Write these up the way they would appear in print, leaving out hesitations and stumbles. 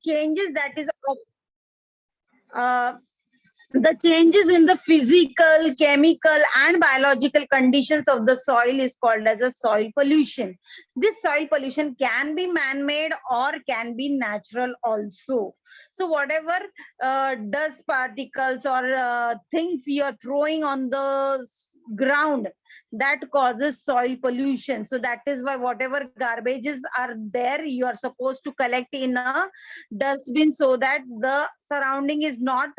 changes that is uh, the changes in the physical, chemical, and biological conditions of the soil is called as a soil pollution. This soil pollution can be man-made or can be natural also. So whatever dust particles or things you're throwing on the ground, that causes soil pollution. So that is why whatever garbages are there, you are supposed to collect in a dustbin so that the surrounding is not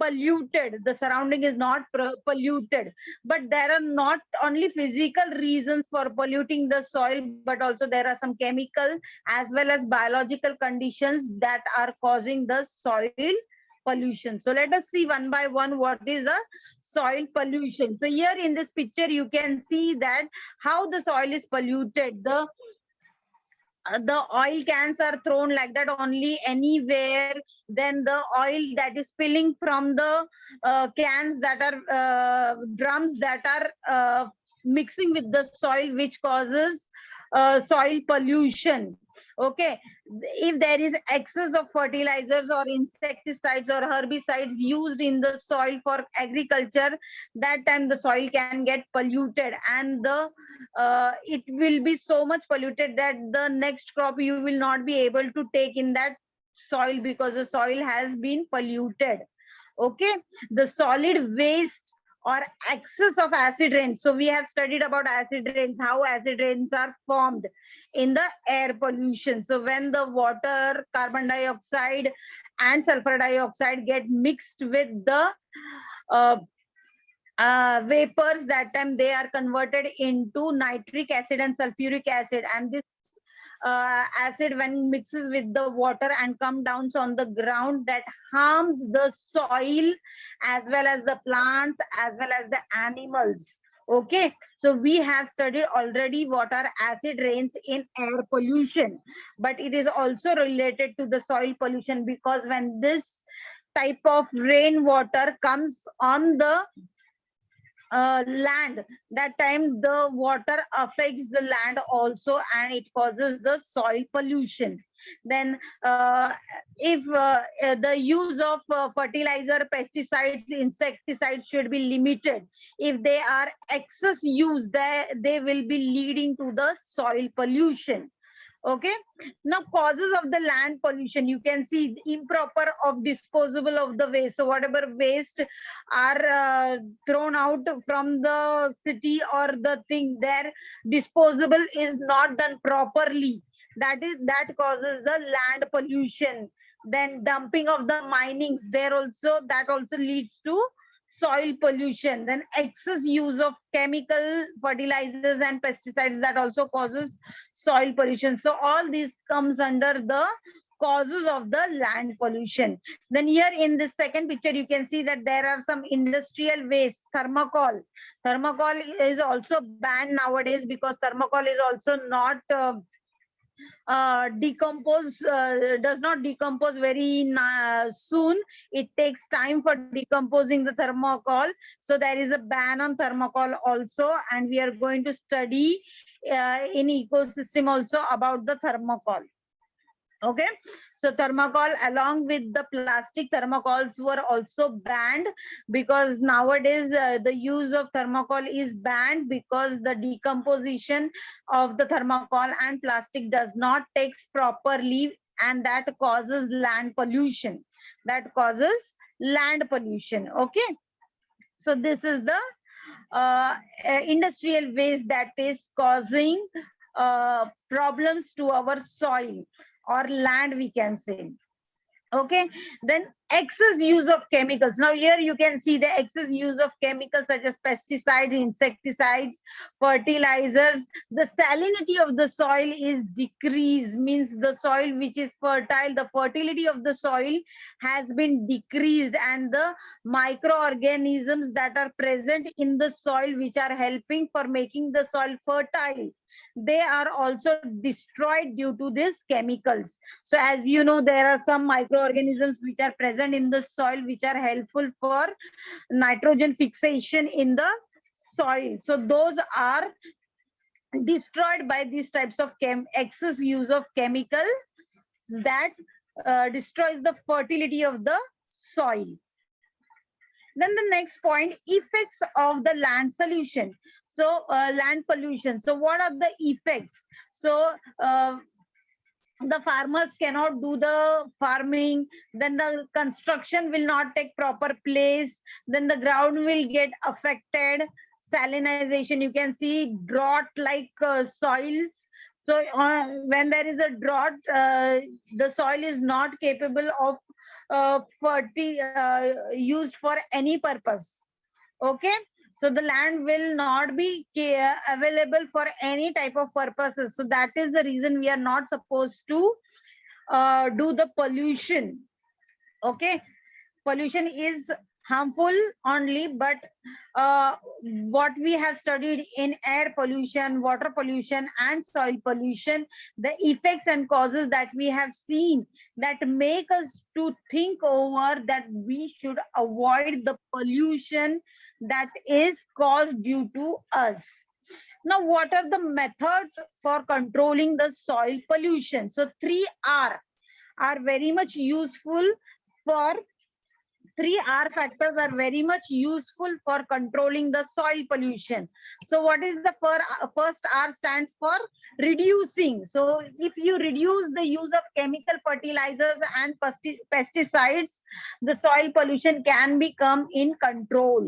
polluted, the surrounding is not polluted. But there are not only physical reasons for polluting the soil, but also there are some chemical as well as biological conditions that are causing the soil pollution. So let us see one by one what is a soil pollution. So here in this picture you can see that how the soil is polluted. The oil cans are thrown like that only anywhere, then the oil that is spilling from the cans that are drums that are mixing with the soil, which causes soil pollution. Okay, if there is excess of fertilizers or insecticides or herbicides used in the soil for agriculture, that time the soil can get polluted, and the it will be so much polluted that the next crop you will not be able to take in that soil because the soil has been polluted. Okay, the solid waste or excess of acid rains. So we have studied about acid rains, how acid rains are formed in the air pollution. So when the water, carbon dioxide and sulfur dioxide get mixed with the uh, vapors, that time they are converted into nitric acid and sulfuric acid, and this acid when mixes with the water and come down on the ground, that harms the soil as well as the plants as well as the animals. Okay, so we have studied already what are acid rains in air pollution, but it is also related to the soil pollution, because when this type of rainwater comes on the land, that time the water affects the land also and it causes the soil pollution. Then if the use of fertilizer, pesticides, insecticides should be limited. If they are excess use, they will be leading to the soil pollution. Okay, now causes of the land pollution, you can see improper of disposable of the waste. So whatever waste are thrown out from the city or the thing, their disposable is not done properly, that causes the land pollution. Then dumping of the minings, there also, that also leads to soil pollution. Then excess use of chemical fertilizers and pesticides, that also causes soil pollution. So all this comes under the causes of the land pollution. Then here in this second picture you can see that there are some industrial waste. Thermocol is also banned nowadays because thermocol is also not does not decompose very soon. It takes time for decomposing the thermocol. So there is a ban on thermocol also, and we are going to study in ecosystem also about the thermocol. Okay, so thermocol along with the plastic thermocols were also banned, because nowadays the use of thermocol is banned because the decomposition of the thermocol and plastic does not takes properly, and that causes land pollution. Okay, so this is the industrial waste that is causing problems to our soil or land, we can say. Okay, then excess use of chemicals. Now here you can see the excess use of chemicals such as pesticides, insecticides, fertilizers. The salinity of the soil is decreased, means the soil which is fertile, the fertility of the soil has been decreased, and the microorganisms that are present in the soil which are helping for making the soil fertile, they are also destroyed due to these chemicals. So as you know, there are some microorganisms which are present in the soil which are helpful for nitrogen fixation in the soil. So those are destroyed by these types of excess use of chemicals that destroys the fertility of the soil. Then the next point, effects of the land solution. So land pollution. So what are the effects? So the farmers cannot do the farming, then the construction will not take proper place, then the ground will get affected, salinization, you can see drought like soils. So when there is a drought, the soil is not capable of used for any purpose. Okay, so the land will not be available for any type of purposes. So that is the reason we are not supposed to do the pollution. Okay, pollution is harmful only, but what we have studied in air pollution, water pollution, and soil pollution, the effects and causes that we have seen that make us to think over that we should avoid the pollution that is caused due to us. Now, what are the methods for controlling the soil pollution? So 3R are very much useful for 3R factors are very much useful for controlling the soil pollution. So what is the first R stands for reducing. So if you reduce the use of chemical fertilizers and pesticides, the soil pollution can become in control.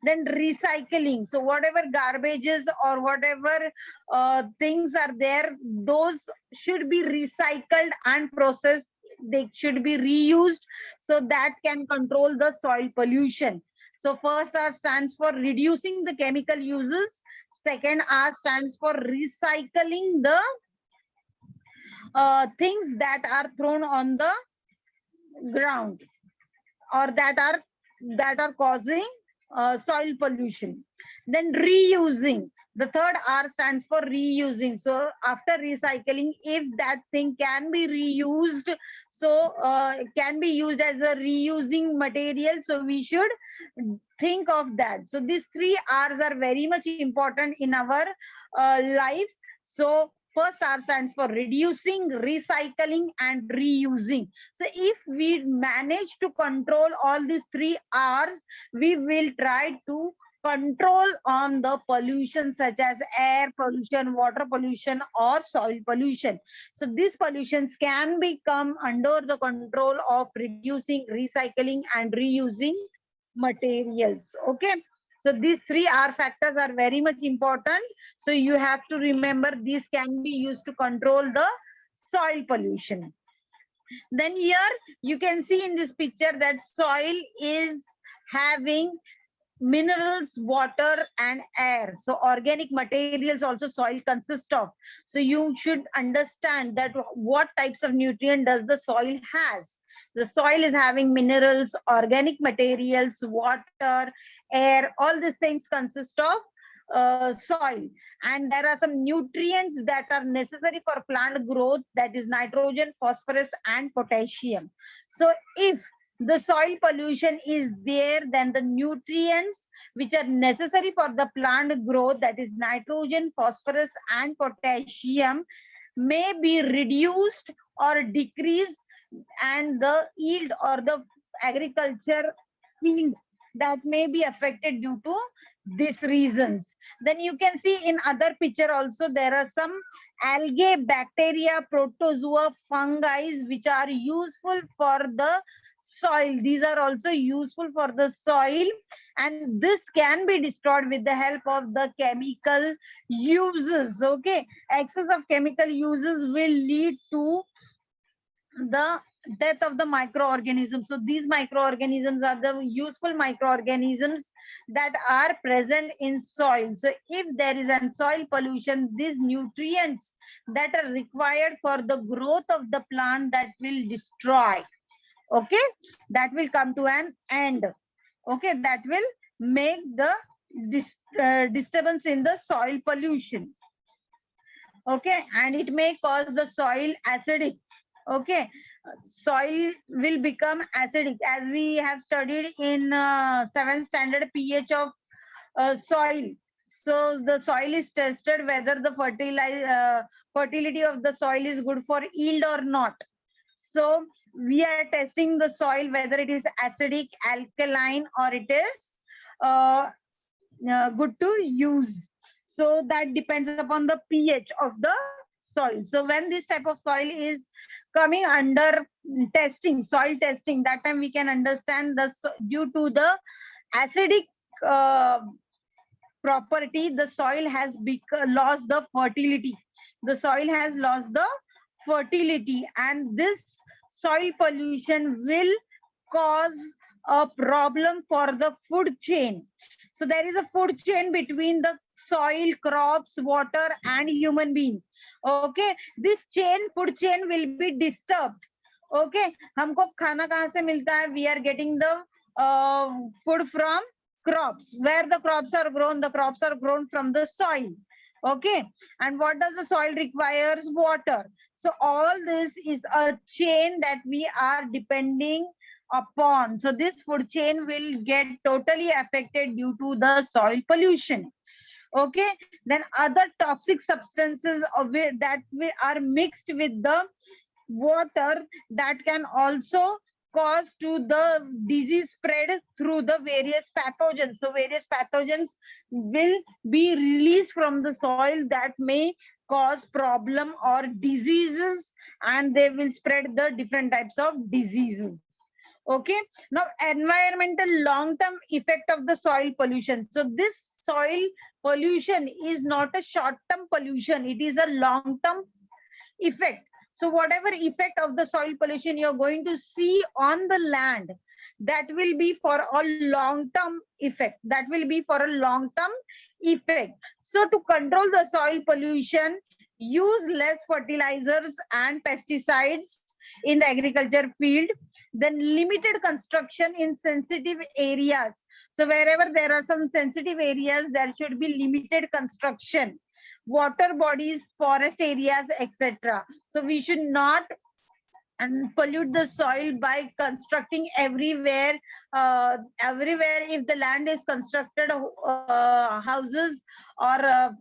Then recycling. So whatever garbages or whatever things are there, those should be recycled and processed. They should be reused, so that can control the soil pollution. So first R stands for reducing the chemical uses. Second R stands for recycling the things that are thrown on the ground or that are causing soil pollution. Then reusing. The third R stands for reusing. So after recycling, if that thing can be reused, so it can be used as a reusing material, so we should think of that. So these 3 R's are very much important in our life. So first R stands for reducing, recycling, and reusing. So if we manage to control all these 3 R's, we will try to control on the pollution such as air pollution, water pollution, or soil pollution. So these pollutions can become under the control of reducing, recycling, and reusing materials. Okay, so these 3 R factors are very much important. So you have to remember these can be used to control the soil pollution. Then here you can see in this picture that soil is having minerals, water, and air. So organic materials also soil consists of. So you should understand that what types of nutrient does the soil has. The soil is having minerals, organic materials, water, air, all these things consist of soil. And there are some nutrients that are necessary for plant growth, that is nitrogen, phosphorus, and potassium. So if the soil pollution is there, then the nutrients which are necessary for the plant growth, that is nitrogen, phosphorus, and potassium, may be reduced or decreased, and the yield or the agriculture field that may be affected due to these reasons. Then you can see in other picture also there are some algae, bacteria, protozoa, fungi which are useful for the soil. These are also useful for the soil, and this can be destroyed with the help of the chemical uses. Okay, excess of chemical uses will lead to the death of the microorganisms. So these microorganisms are the useful microorganisms that are present in soil. So if there is an soil pollution, these nutrients that are required for the growth of the plant, that will destroy. Okay, that will come to an end. Okay, that will make the disturbance in the soil pollution. Okay, and it may cause the soil acidic. Okay, soil will become acidic, as we have studied in 7th standard pH of soil. So the soil is tested whether the fertility of the soil is good for yield or not. So we are testing the soil whether it is acidic, alkaline, or it is good to use. So that depends upon the pH of the soil. So when this type of soil is coming under testing, soil testing, that time we can understand the due to the acidic uh, property, the soil has lost the fertility. The soil has lost the fertility, and this soil pollution will cause a problem for the food chain. So there is a food chain between the soil, crops, water, and human being. Okay, this chain, food chain will be disturbed. Okay, हमको खाना कहाँ से मिलता है? We are getting the food from crops. Where the crops are grown? The crops are grown from the soil. Okay, and what does the soil requires? Water. So all this is a chain that we are depending upon. So this food chain will get totally affected due to the soil pollution. Okay, then other toxic substances that are mixed with the water, that can also cause to the disease spread through the various pathogens. So various pathogens will be released from the soil that may cause problem or diseases, and they will spread the different types of diseases. Okay, now environmental long-term effect of the soil pollution. So this soil pollution is not a short-term pollution, it is a long-term effect. So whatever effect of the soil pollution you're going to see on the land, that will be for a long-term effect. That will be for a long-term effect. So to control the soil pollution, use less fertilizers and pesticides in the agriculture field. Then limited construction in sensitive areas. So wherever there are some sensitive areas, there should be limited construction. Water bodies, forest areas, etc. So we should not pollute the soil by constructing everywhere. Everywhere, if the land is constructed, houses or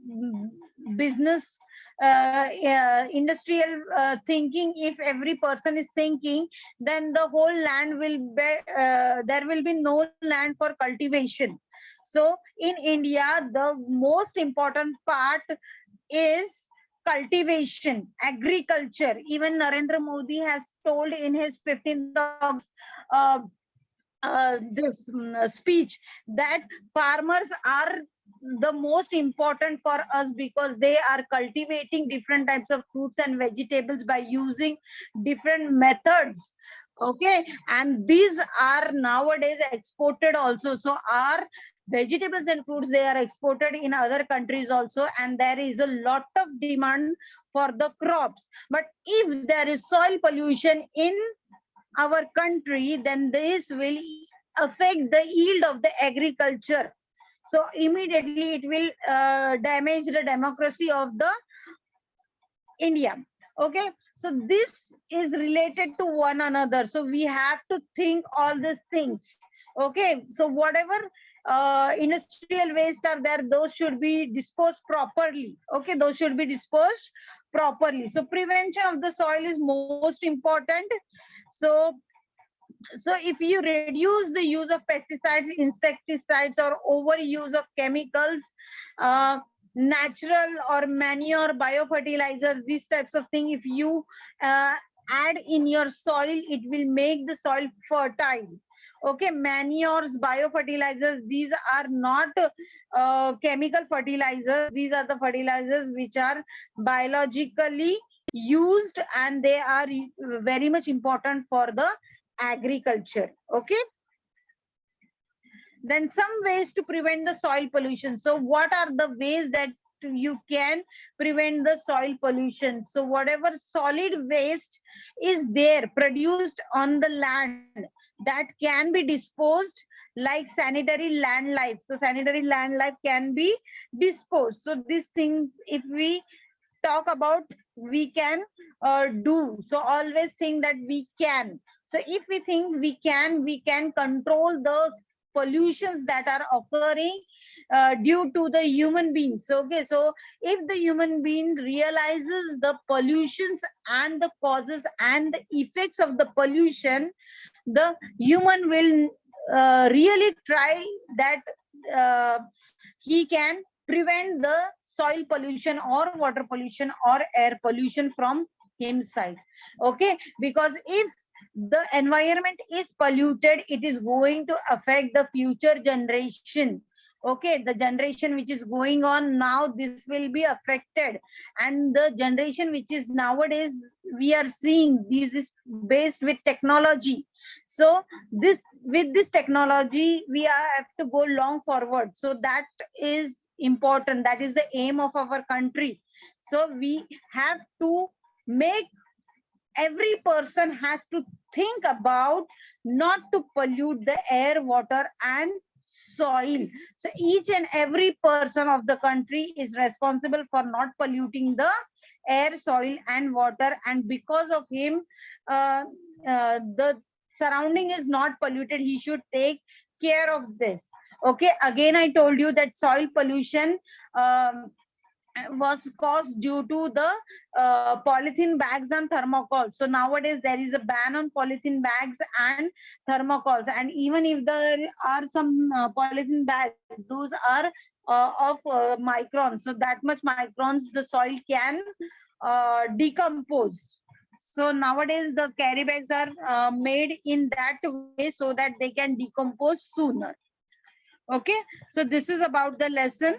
business, industrial thinking, if every person is thinking, then the whole land will be, there will be no land for cultivation. So in India, the most important part is cultivation, agriculture. Even Narendra Modi has told in his 15th August this speech that farmers are the most important for us, because they are cultivating different types of fruits and vegetables by using different methods. Okay, and these are nowadays exported also. So our vegetables and fruits, they are exported in other countries also, and there is a lot of demand for the crops. But if there is soil pollution in our country, then this will affect the yield of the agriculture. So immediately it will damage the democracy of the India. Okay, so this is related to one another. So we have to think all these things. Okay, so whatever industrial waste are there, those should be disposed properly. Okay, those should be disposed properly. So prevention of the soil is most important. So if you reduce the use of pesticides, insecticides, or overuse of chemicals, natural or manure, biofertilizers, these types of things, if you add in your soil, it will make the soil fertile. Okay, manures, biofertilizers, these are not chemical fertilizers. These are the fertilizers which are biologically used, and they are very much important for the agriculture. Okay, then some ways to prevent the soil pollution. So what are the ways that you can prevent the soil pollution? So whatever solid waste is there produced on the land, that can be disposed, like sanitary land life. So sanitary land life can be disposed. So these things, if we talk about, we can do. So always think that we can. So if we think we can control the pollutions that are occurring due to the human beings. Okay, so if the human being realizes the pollutions and the causes and the effects of the pollution, the human will really try that uh, he can prevent the soil pollution or water pollution or air pollution from himself. Okay, because if the environment is polluted, it is going to affect the future generation. Okay, the generation which is going on now, this will be affected, and the generation which is nowadays we are seeing, this is based with technology. So this, with this technology, we have to go long forward. So that is important, that is the aim of our country. So we have to make, every person has to think about not to pollute the air, water and soil. So each and every person of the country is responsible for not polluting the air, soil and water, and because of him uh, the surrounding is not polluted, he should take care of this. Okay, again I told you that soil pollution um, was caused due to the polythene bags and thermocols. So nowadays there is a ban on polythene bags and thermocols, and even if there are some polythene bags, those are of microns. So that much microns the soil can decompose. So nowadays the carry bags are made in that way so that they can decompose sooner. Okay, so this is about the lesson.